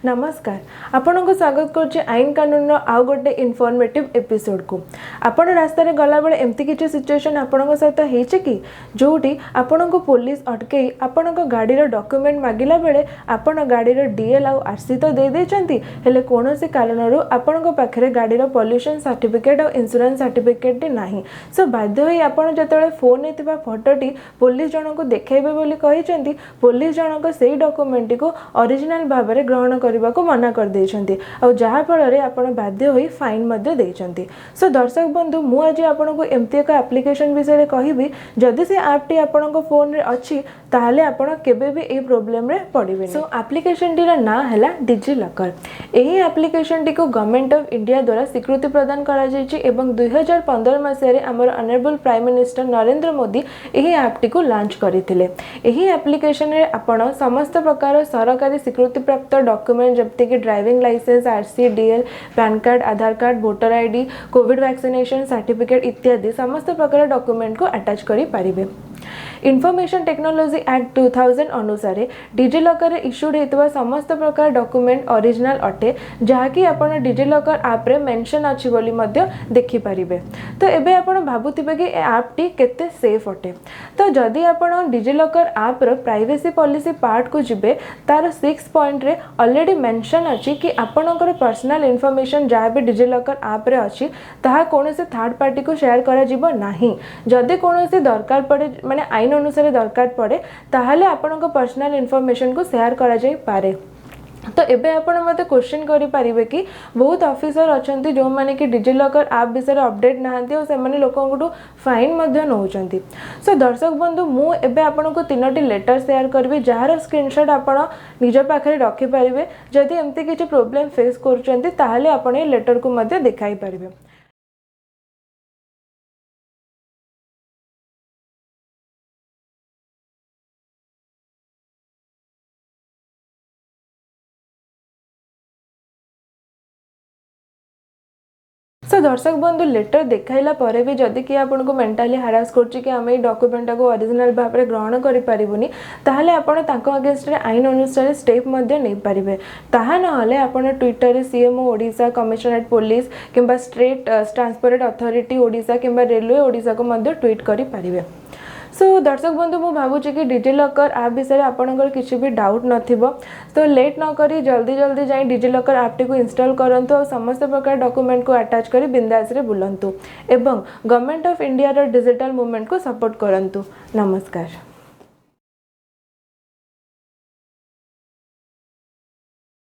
नमस्कार आपन को स्वागत करछि आईन कानून आउ गोटे इनफॉर्मेटिव एपिसोड को। आपण रास्ता रे गला बेले एमती किछि सिचुएशन आपण को सहित हेछि कि जोटी आपण को पुलिस अटके आपण को गाड़ी रो डॉक्यूमेंट मागिला बेले आपण गाड़ी रो डीएल आउ आरसी तो दे देछंती हेले कोनोसी कारणरो आपण को पाखरे गाड़ी रो पोल्यूशन सर्टिफिकेट और इंश्योरेंस सर्टिफिकेट नाही। सो बाध्य होई आपण जतले फोन ने तिबा फोटोटी पुलिस जन को देखाइबे बोली कहिसेंती। पुलिस जन को सेही डॉक्यूमेंट को ओरिजिनल भाव में ग्रहण करने को मना कर देछंती और जहाँ फल आपण बाध्य होई फाइन मध्य देछंती। सो दर्शक बंधु मु आज आपण को एमती एक एप्लिकेशन विषय कहबी जदि से ऐप टी आपण को फोन रे अछि ताहले आपण केबे भी ए प्रॉब्लम रे पड़िबे। सो एप्लिकेशन टी रा नाम हैला डिजी लॉकर। एही एप्लिकेशन टी को गवर्नमेंट ऑफ इंडिया द्वारा स्वीकृति प्रदान करा जायछि एवं 2015 मसिया रे हमर honourable prime minister Narendra Modi एही ऐप टी को लॉन्च करिथिले। एही एप्लिकेशन रे आपण समस्त प्रकार सरकारी स्वीकृति प्राप्त डॉक्यूमेंट जमते कि driving licence RC DL PAN card Aadhaar card voter ID covid vaccination certificate इत्यादि समस्त प्रकार डॉक्यूमेंट को अटैच करि पारिबे। इनफॉरमेशन टेक्नोलॉजी एक्ट 2000 अनुसार डिजिलॉकर इश्यूड होता समस्त प्रकार डॉक्यूमेंट ओरिजिनल अटे जहाँकि आपण डिजिलॉकर ऐप रे मेंशन अछि बोली मध्य देखि पारिबे। तो एबे आपण भाबुथिबे कि ऐप टी केते सेफ अटे। तो जदि आपण डिजिलॉकर ऐप रो प्राइवेसी पॉलिसी पार्ट को जिबे तार 6 पॉइंट रे ऑलरेडी मेंशन अछि कि आपणकर पर्सनल इनफॉरमेशन जहाँ भी डिजिलॉकर ऐप रे अछि ताहा कोनोसे थर्ड पार्टी को शेयर करा जिवो नाही। जदि कोनोसे दरकार पड़े माने आईन अनुसार दरकार पड़े ताहले आपनको पर्सनल इनफॉरमेशन को शेयर करा जाई पारे। तो एबे आपण मते क्वेश्चन करि पारिबे कि बहुत ऑफिसर अछंती जो माने कि डिजिलॉकर ऐप विषय अपडेट नाहंती और से माने लोकंगटू फाइन मध्य नउचंती। सो दर्शक बंधु मु एबे आपनको तीनोटी लेटर शेयर करबी जहार स्क्रीनशॉट आपण निज पाखरे रखि पारिबे। जदि एमती किछि प्रॉब्लम फेस करचंती ताहले आपण ए लेटर को मध्य देखाई पारिबे। सो दर्शक बंधु लेटर देखाइला परे भी जदि कि आपन को मेंटली हरास करछि कि हम ए डॉक्यूमेंट को ओरिजिनल भाव में ग्रहण करि परिबुनी ताहले आपन तांको अगेंस्ट रे आईन अनुसार स्टेप मध्य नै परिबे। ताहा न हले आपन ट्विटर रे सीएमओ ओडिसा कमिशनरेट पुलिस किंबा स्टेट ट्रांसपोर्ट अथॉरिटी ओडिसा किंबा रेलवे ओडिसा को मध्य ट्वीट करि परिबे। सो दर्शक बंधु मु भाबुछि कि डिजिलॉकर ऐप विषय आपनकर किछि भी डाउट नथिबो तो लेट न करी जल्दी जल्दी जाई डिजिलॉकर ऐप टी को इंस्टॉल करंतु और समस्त प्रकार डॉक्यूमेंट को अटैच करी बिंदास रे बुलंतु एवं गवर्नमेंट ऑफ इंडिया रो डिजिटल मूवमेंट को सपोर्ट करंतु। नमस्कार।